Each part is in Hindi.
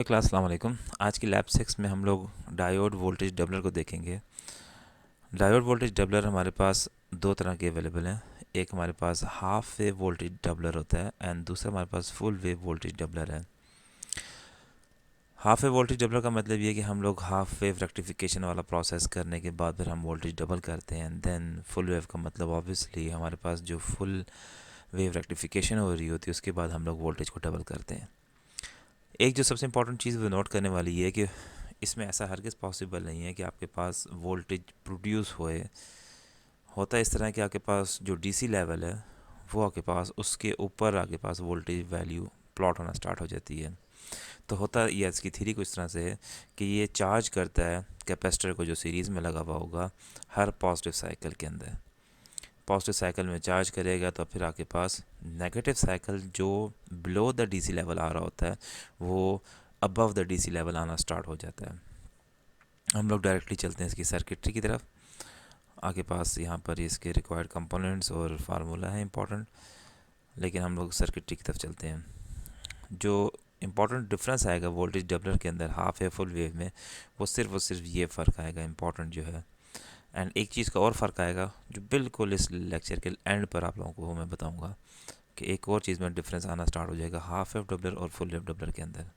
क्लास अस्सलाम वालेकुम। आज की लैब 6 में हम लोग डायोड वोल्टेज डबलर को देखेंगे। डायोड वोल्टेज डबलर हमारे पास दो तरह के अवेलेबल हैं। एक हमारे पास हाफ वेव वोल्टेज डबलर होता है एंड दूसरा हमारे पास फुल वेव वोल्टेज डबलर है। हाफ वेव वोल्टेज डबलर का मतलब ये कि हम लोग हाफ वेव रेक्टिफिकेशन वाला प्रोसेस करने के बाद फिर हम वोल्टेज डबल करते हैं। एंड देन फुल वेव का मतलब ऑब्वियसली हमारे पास जो फुल वेव रेक्टिफिकेशन हो रही होती है उसके बाद हम लोग वोल्टेज को डबल करते हैं। एक जो सबसे इंपॉर्टेंट चीज़ वो नोट करने वाली ये है कि इसमें ऐसा हरगिज़ पॉसिबल नहीं है कि आपके पास वोल्टेज प्रोड्यूस होता है इस तरह कि आपके पास जो डीसी लेवल है वो आपके पास उसके ऊपर आपके पास वोल्टेज वैल्यू प्लॉट होना स्टार्ट हो जाती है। तो होता ये इसकी थ्योरी कुछ इस तरह से है कि ये चार्ज करता है कैपेसिटर को जो सीरीज़ में लगा हुआ होगा हर पॉजिटिव साइकिल के अंदर। पॉजिटिव साइकिल में चार्ज करेगा तो फिर आपके पास नेगेटिव साइकिल जो बिलो द डीसी लेवल आ रहा होता है वो अबव द डीसी लेवल आना स्टार्ट हो जाता है। हम लोग डायरेक्टली चलते हैं इसकी सर्किटरी की तरफ। आपके पास यहाँ पर इसके रिक्वायर्ड कंपोनेंट्स और फार्मूला है इंपॉर्टेंट, लेकिन हम लोग सर्किटरी की तरफ चलते हैं। जो इंपॉर्टेंट डिफरेंस आएगा वोल्टेज डबलर के अंदर हाफ वेव फुल वेव में वो सिर्फ ये फ़र्क आएगा इंपॉर्टेंट जो है। एंड एक चीज़ का और फ़र्क आएगा जो बिल्कुल इस लेक्चर के एंड पर आप लोगों को मैं बताऊंगा कि एक और चीज़ में डिफरेंस आना स्टार्ट हो जाएगा हाफ वेव डबलर और फुल वेव डबलर के अंदर।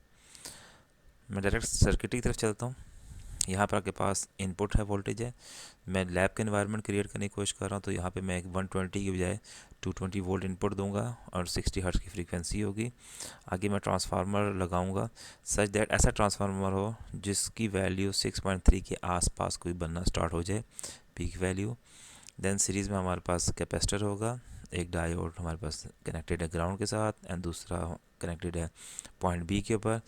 मैं डायरेक्ट सर्किटरी की तरफ चलता हूँ। यहाँ पर आपके पास इनपुट है, वोल्टेज है। मैं लैब का एनवायरनमेंट क्रिएट करने की कोशिश कर रहा हूँ, तो यहाँ पे मैं एक 120 की बजाय 220 वोल्ट इनपुट दूंगा और 60 हर्ट्ज़ की फ्रीक्वेंसी होगी। आगे मैं ट्रांसफार्मर लगाऊंगा सच दैट ऐसा ट्रांसफार्मर हो जिसकी वैल्यू 6.3 के आसपास कोई बनना स्टार्ट हो जाए, पीक वैल्यू। देन सीरीज़ में हमारे पास कैपेसिटर होगा, एक डायोड हमारे पास कनेक्टेड है ग्राउंड के साथ एंड दूसरा कनेक्टेड है पॉइंट बी के ऊपर,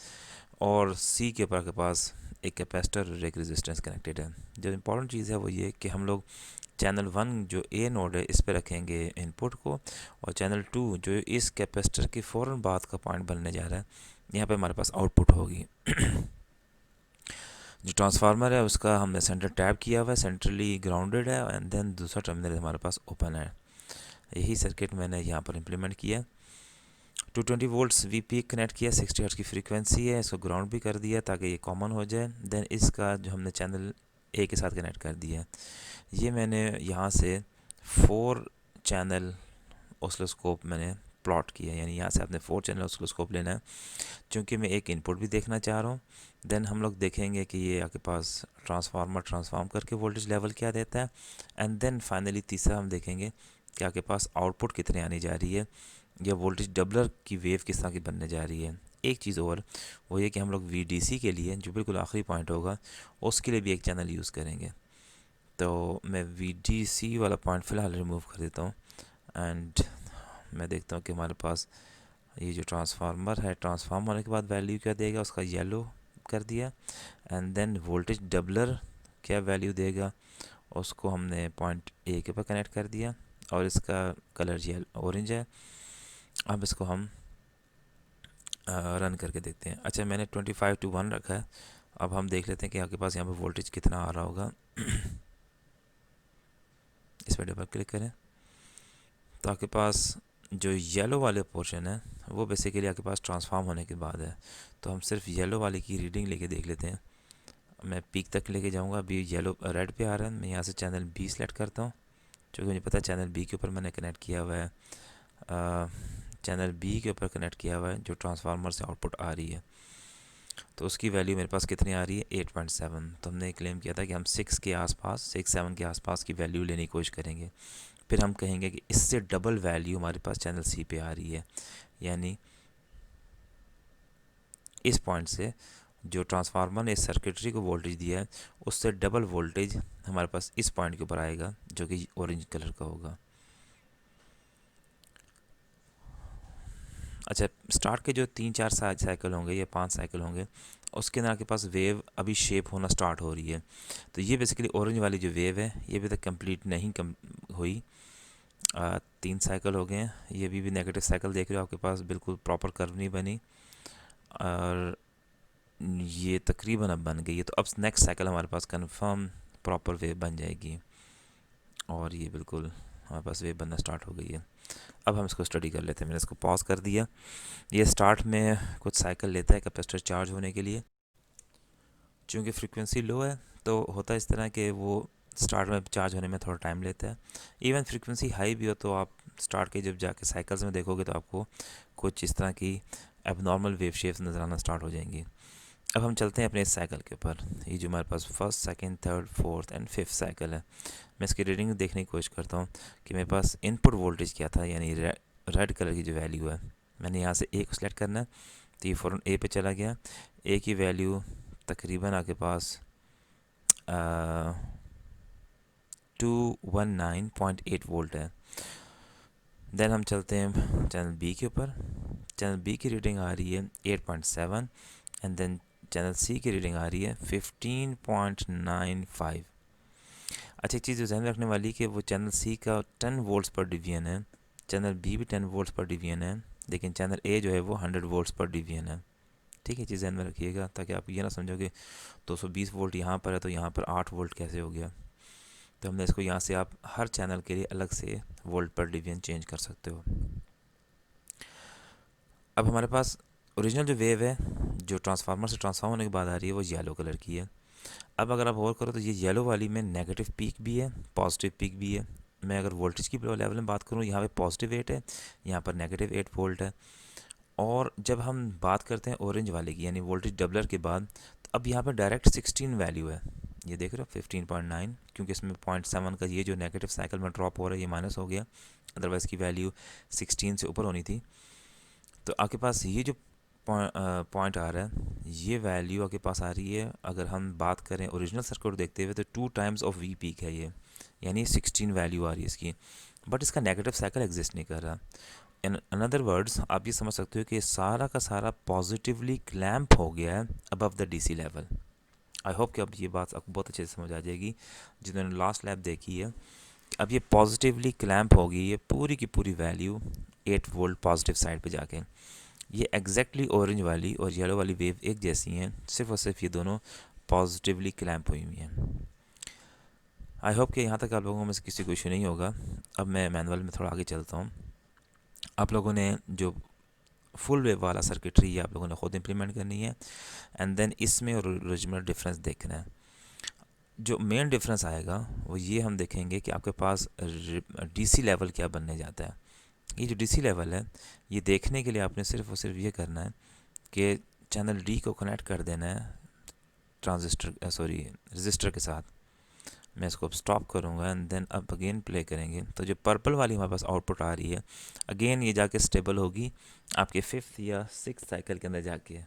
और सी के ऊपर के पास एक कैपेसिटर और एक रेजिस्टेंस कनेक्टेड है। जो इम्पोर्टेंट चीज़ है वो ये कि हम लोग चैनल 1 जो ए नोड है इस पर रखेंगे इनपुट को, और चैनल 2 जो इस कैपेसिटर के फ़ौरन बाद का पॉइंट बनने जा रहा है यहाँ पे हमारे पास आउटपुट होगी। जो ट्रांसफार्मर है उसका हमने सेंटर टैप किया हुआ है, सेंट्रली ग्राउंडेड है एंड देन दूसरा टर्मिनल हमारे पास ओपन है। यही सर्किट मैंने यहाँ पर इम्प्लीमेंट किया। 220 वोल्ट्स वी पी कनेक्ट किया, 60 हर्ट्ज़ की फ्रीक्वेंसी है, इसको ग्राउंड भी कर दिया ताकि ये कॉमन हो जाए। देन इसका जो हमने चैनल ए के साथ कनेक्ट कर दिया, ये मैंने यहाँ से 4 चैनल ऑसिलोस्कोप मैंने प्लॉट किया, यानी यहाँ से आपने 4 चैनल ऑसिलोस्कोप लेना है क्योंकि मैं एक इनपुट भी देखना चाह रहा हूँ। देन हम लोग देखेंगे कि ये आपके पास ट्रांसफार्मर ट्रांसफार्म करके वोल्टेज लेवल क्या देता है। एंड देन फाइनली तीसरा हम देखेंगे कि आपके पास आउटपुट कितने आने जा रही है या वोल्टेज डबलर की वेव किस तरह की बनने जा रही है। एक चीज़ और वो ये कि हम लोग वी के लिए जो बिल्कुल आखिरी पॉइंट होगा उसके लिए भी एक चैनल यूज़ करेंगे। तो मैं वी वाला पॉइंट फ़िलहाल रिमूव कर देता हूँ एंड मैं देखता हूँ कि हमारे पास ये जो ट्रांसफार्मर है ट्रांसफार्म होने के बाद वैल्यू क्या देगा, उसका येलो कर दिया। एंड देन वोल्टेज डबलर क्या वैल्यू देगा उसको हमने पॉइंट ए के ऊपर कनेक्ट कर दिया और इसका कलर येलो ऑरेंज है। अब इसको हम रन करके देखते हैं। अच्छा, मैंने 25 to 1 रखा है। अब हम देख लेते हैं कि आपके पास यहाँ पे वोल्टेज कितना आ रहा होगा। इस पर डबल क्लिक करें तो आपके पास जो येलो वाले पोर्शन है वो बेसिकली आपके पास ट्रांसफार्म होने के बाद है। तो हम सिर्फ येलो वाले की रीडिंग लेके देख लेते हैं। मैं पीक तक लेके जाऊंगा, अभी येलो रेड पे आ रहा है। मैं यहाँ से चैनल बी सेलेक्ट करता हूँ क्योंकि मुझे पता है चैनल बी के ऊपर मैंने कनेक्ट किया हुआ है, चैनल बी के ऊपर कनेक्ट किया हुआ है जो ट्रांसफार्मर से आउटपुट आ रही है। तो उसकी वैल्यू मेरे पास कितनी आ रही है 8.7। तो हमने क्लेम किया था कि हम 6-7 के आसपास की वैल्यू लेने की कोशिश करेंगे। फिर हम कहेंगे कि इससे डबल वैल्यू हमारे पास चैनल सी पे आ रही है, यानी इस पॉइंट से जो ट्रांसफार्मर ने इस सर्किटरी को वोल्टेज दिया है उससे डबल वोल्टेज हमारे पास इस पॉइंट के ऊपर आएगा जो कि ऑरेंज कलर का होगा। अच्छा, स्टार्ट के जो 3-4 साइकिल होंगे या 5 साइकिल होंगे उसके अंदर आपके पास वेव अभी शेप होना स्टार्ट हो रही है। तो ये बेसिकली ऑरेंज वाली जो वेव है ये अभी तक कंप्लीट नहीं हुई। 3 साइकिल हो गए हैं, ये भी नेगेटिव साइकिल देख रहे हो आपके पास बिल्कुल प्रॉपर कर्व नहीं बनी, और ये तकरीबन अब बन गई है। तो अब नेक्स्ट साइकिल हमारे पास कंफर्म प्रॉपर वेव बन जाएगी और ये बिल्कुल हमारे पास वेव बनना स्टार्ट हो गई है। अब हम इसको स्टडी कर लेते हैं। मैंने इसको पॉज कर दिया। ये स्टार्ट में कुछ साइकिल लेता है कैपेसिटर चार्ज होने के लिए। चूँकि फ्रीक्वेंसी लो है तो होता है इस तरह कि वो स्टार्ट में चार्ज होने में थोड़ा टाइम लेता है। इवन फ्रीक्वेंसी हाई भी हो तो आप स्टार्ट के जब जाके साइकिल्स में देखोगे तो आपको कुछ इस तरह की एबनॉर्मल वेव शेप्स नज़र आना स्टार्ट हो जाएंगी। अब हम चलते हैं अपने इस साइकिल के ऊपर। ये जो हमारे पास first, second, third, fourth and fifth cycle है, मैं इसकी रीडिंग देखने की कोशिश करता हूँ कि मेरे पास इनपुट वोल्टेज क्या था, यानी रेड कलर की जो वैल्यू है। मैंने यहाँ से ए को सिलेक्ट करना है तो ये फ़ौरन ए पे चला गया। ए की वैल्यू तकरीबन आपके पास 219.8 वोल्ट है। देन हम चलते हैं चैनल बी के ऊपर। चैनल बी की रीडिंग आ रही है 8.7 एंड देन चैनल सी की रीडिंग आ रही है 15.95। अच्छा, एक चीज़ जो ध्यान रखने वाली कि वो चैनल सी का 10 वोल्ट्स पर डिवीजन है, चैनल बी भी 10 वोल्ट्स पर डिवीजन है, लेकिन चैनल ए जो है वो 100 वोल्ट्स पर डिवीजन है। ठीक है, चीज़ ध्यान में रखिएगा ताकि आप ये ना समझो कि 220 वोल्ट यहाँ पर है तो यहाँ पर 8 वोल्ट कैसे हो गया। तो हमने इसको यहाँ से आप हर चैनल के लिए अलग से वोल्ट पर डिवीजन चेंज कर सकते हो। अब हमारे पास ओरिजिनल जो वेव है जो ट्रांसफार्मर से ट्रांसफॉर्म होने के बाद आ रही है वो येलो कलर की है। अब अगर आप और करो तो ये येलो वाली में नेगेटिव पीक भी है, पॉजिटिव पीक भी है। मैं अगर वोल्टेज की लेवल में बात करूँ, यहाँ पे पॉजिटिव 8 है, यहाँ पर नेगेटिव 8 वोल्ट है। और जब हम बात करते हैं ऑरेंज वाले की यानी वोल्टेज डबलर के बाद, तो अब यहाँ पर डायरेक्ट 16 वैल्यू है। ये देख रहे हो 15.9, क्योंकि इसमें 0.7 का ये जो नेगेटिव साइकिल में ड्रॉप हो रहा है ये माइनस हो गया, अदरवाइज़ की वैल्यू 16 से ऊपर होनी थी। तो आपके पास ये जो पॉइंट आ रहा है, ये वैल्यू आपके पास आ रही है। अगर हम बात करें ओरिजिनल सर्किट देखते हुए तो 2 टाइम्स ऑफ वी पीक है ये, यानी 16 वैल्यू आ रही है इसकी, बट इसका नेगेटिव साइकिल एग्जिस्ट नहीं कर रहा। इन अनदर वर्ड्स आप ये समझ सकते हो कि सारा का सारा पॉजिटिवली क्लैम्प हो गया है above the DC level. I hope कि अब ये बात आपको बहुत अच्छे से समझ आ जाएगी जिन्होंने लास्ट लैब देखी है। अब ये पॉजिटिवली क्लैम्प होगी ये पूरी की पूरी वैल्यू 8 वोल्ट पॉजिटिव साइड पे जाके। ये एग्जैक्टली ऑरेंज वाली और येलो वाली वेव एक जैसी हैं, सिर्फ और सिर्फ ये दोनों पॉजिटिवली क्लैम्प हुई हुई हैं। आई होप कि यहाँ तक आप लोगों में से किसी को इशू नहीं होगा। अब मैं मैनुअल में थोड़ा आगे चलता हूँ। आप लोगों ने जो फुल वेव वाला सर्किटरी ये आप लोगों ने ख़ुद इम्प्लीमेंट करनी है एंड देन इसमें ओरिजिनल डिफरेंस देखना है। जो मेन डिफरेंस आएगा वो ये हम देखेंगे कि आपके पास डीसी लेवल क्या बनने जाता है। ये जो डीसी लेवल है ये देखने के लिए आपने सिर्फ और सिर्फ ये करना है कि चैनल डी को कनेक्ट कर देना है रजिस्टर के साथ। मैं इसको अब स्टॉप करूँगा एंड देन अब अगेन प्ले करेंगे तो जो पर्पल वाली हमारे पास आउटपुट आ रही है अगेन ये जाके स्टेबल होगी आपके 5th या 6th साइकिल के अंदर जाके।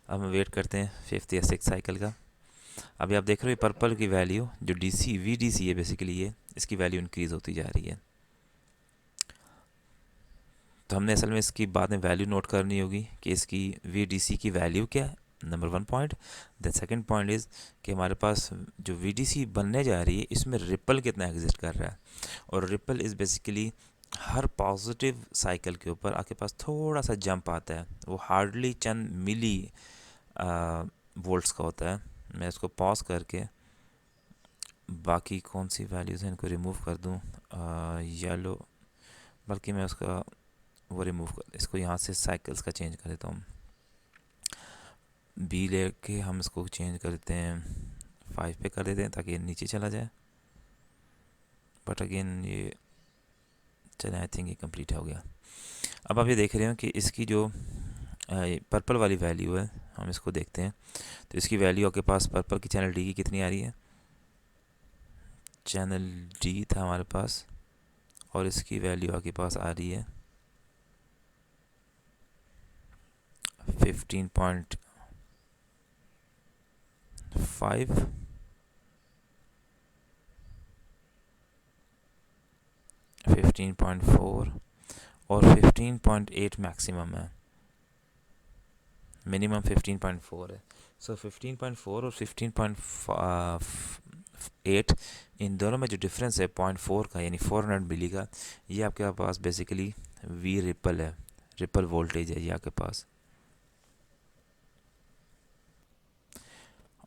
अब हम वेट करते हैं 5th या 6th साइकिल का। अभी आप देख रहे हो पर्पल की वैल्यू जो डीसी वीडीसी है बेसिकली ये इसकी वैल्यू इंक्रीज़ होती जा रही है। तो हमने असल में इसकी बाद में वैल्यू नोट करनी होगी कि इसकी वीडीसी की वैल्यू क्या है, number 1 point. The second point is कि हमारे पास जो वीडीसी बनने जा रही है इसमें रिपल कितना एग्जिस्ट कर रहा है। और ripple is basically her positive cycle के ऊपर आपके पास थोड़ा सा जंप आता है, वो हार्डली चंद मिली वोल्ट्स का होता है। मैं इसको पॉज करके बाकी कौन सी वैल्यूज़ हैं इनको रिमूव कर दूँ, येलो, बल्कि मैं उसका वो रिमूव कर इसको यहाँ से साइकिल्स का चेंज कर देता हूँ। बी लेके हम इसको चेंज कर देते हैं 5 पे कर देते हैं ताकि ये नीचे चला जाए। बट अगेन ये चले, आई थिंक ये कंप्लीट हो गया। अब आप ये देख रहे हो कि इसकी जो पर्पल वाली वैल्यू है हम इसको देखते हैं तो इसकी वैल्यू आपके पास पर्पल की चैनल डी की कितनी आ रही है। चैनल डी था हमारे पास और इसकी वैल्यू आपके पास आ रही है 15.5, 15.4 और 15.8 मैक्सिमम है, मिनिमम 15.4 है। सो 15.4 और 15.8 इन दोनों में जो डिफरेंस है 0.4 का यानी 400 मिली का, ये आपके पास बेसिकली वी रिपल है, रिपल वोल्टेज है ये आपके पास।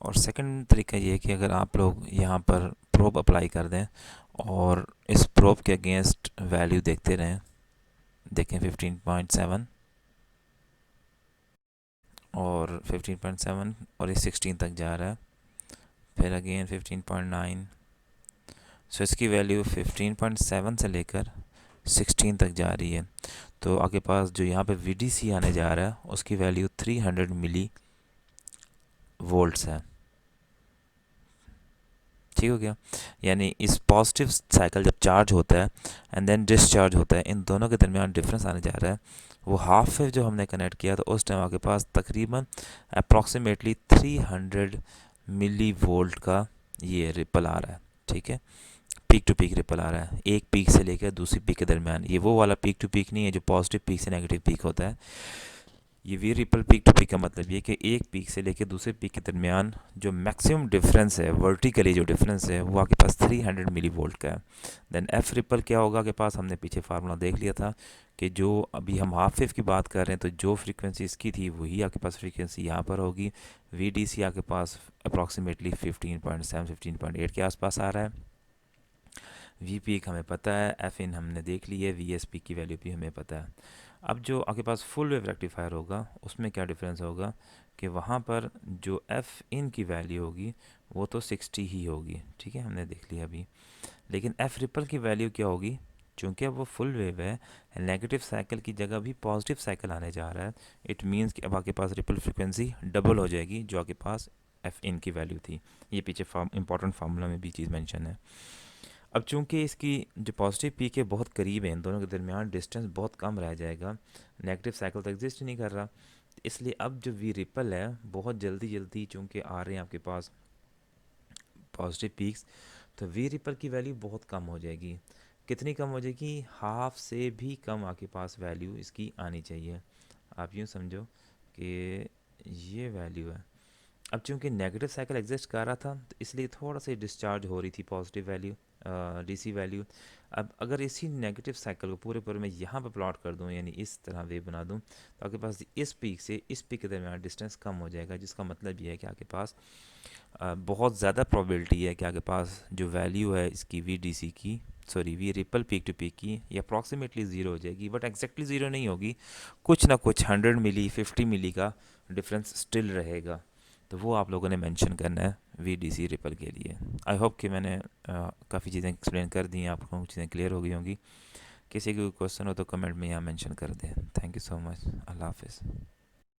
और सेकंड तरीका ये है कि अगर आप लोग यहाँ पर प्रोब अप्लाई कर दें और इस प्रोब के अगेंस्ट वैल्यू देखते रहें। देखें 15.7 और 15.7 और ये 16 तक जा रहा है, फिर अगेन 15.9। सो इसकी वैल्यू 15.7 से लेकर 16 तक जा रही है। तो आपके पास जो यहाँ पे VDC आने जा रहा है उसकी वैल्यू 300 मिली वोल्ट्स है। ठीक हो गया। यानी इस पॉजिटिव साइकिल जब चार्ज होता है एंड देन डिस्चार्ज होता है, इन दोनों के दरमियान डिफरेंस आने जा रहा है। वो हाफ वेव जो हमने कनेक्ट किया तो उस टाइम आपके पास तकरीबन अप्रॉक्सीमेटली 300 मिली वोल्ट का ये रिपल आ रहा है। ठीक है, पीक टू पीक रिपल आ रहा है, एक पीक से लेकर दूसरी पीक के दरमियान। ये वो वाला पीक टू पीक नहीं है जो पॉजिटिव पीक से नेगेटिव पीक होता है। ये V ripple peak to peak का मतलब ये कि एक पीक से लेकर दूसरे पीक के दरमियान जो मैक्सिमम डिफरेंस है, वर्टिकली जो डिफरेंस है, वो आपके पास 300 मिली वोल्ट का है। देन एफ रिपल क्या होगा के पास, हमने पीछे फार्मूला देख लिया था कि जो अभी हम हाफ वेव की बात कर रहे हैं तो जो फ्रीक्वेंसी इसकी थी वही आपके पास फ्रीक्वेंसी यहाँ पर होगी। वी डी सी आपके पास अप्रॉक्सीमेटली 15.7 15.8 के आसपास आ रहा है। वी पीक हमें पता है, एफ इन हमने देख ली है, वी एस पी की वैल्यू भी हमें पता है। अब जो आपके पास फुल वेव रेक्टिफायर होगा उसमें क्या डिफरेंस होगा कि वहाँ पर जो एफ इन की वैल्यू होगी वो तो 60 ही होगी। ठीक है, हमने देख लिया अभी। लेकिन एफ रिपल की वैल्यू क्या होगी, चूँकि अब वो फुल वेव है, नेगेटिव साइकिल की जगह भी पॉजिटिव साइकिल आने जा रहा है। इट मीन्स कि अब आपके पास रिपल फ्रिक्वेंसी डबल हो जाएगी जो आपके पास एफ इन की वैल्यू थी। ये पीछे इंपॉर्टेंट फार्मूला में भी चीज़ मेंशन है। अब चूंकि इसकी जो पॉजिटिव पीक है बहुत करीब है, इन दोनों के दरमियान डिस्टेंस बहुत कम रह जाएगा, नेगेटिव साइकिल तो एग्जिस्ट ही नहीं कर रहा, इसलिए अब जो वी रिपल है बहुत जल्दी जल्दी चूंकि आ रहे हैं आपके पास पॉजिटिव पीक्स, तो वी रिपल की वैल्यू बहुत कम हो जाएगी। कितनी कम हो जाएगी, हाफ से भी कम आपके पास वैल्यू इसकी आनी चाहिए। आप यूँ समझो कि ये वैल्यू है। अब चूंकि नेगेटिव साइकिल एग्जिस्ट कर रहा था तो इसलिए थोड़ा सा डिस्चार्ज हो रही थी पॉजिटिव वैल्यू, डीसी वैल्यू। अब अगर इसी नेगेटिव साइकिल को पूरे पूरे मैं यहाँ पे प्लॉट कर दूँ, यानी इस तरह वेव बना दूँ, तो आपके पास इस पीक से इस पीक के दरमियान डिस्टेंस कम हो जाएगा, जिसका मतलब ये है कि आपके पास बहुत ज़्यादा प्रोबेबिलिटी है कि आपके पास जो वैल्यू है इसकी वी डी सी की, sorry V ripple peak to peak की, ये अप्रॉक्सीमेटली ज़ीरो हो जाएगी, बट एग्जैक्टली ज़ीरो नहीं होगी, कुछ ना कुछ 100 मिली 50 मिली का डिफरेंस स्टिल रहेगा। तो वो आप लोगों ने मेंशन करना है वी डी सी रिपल के लिए। आई होप कि मैंने काफ़ी चीज़ें एक्सप्लेन कर दी हैं, आपको कुछ चीज़ें क्लियर हो गई होंगी। किसी को क्वेश्चन हो तो कमेंट में यहाँ मेंशन कर दें। Thank you so much. Allah हाफिज़।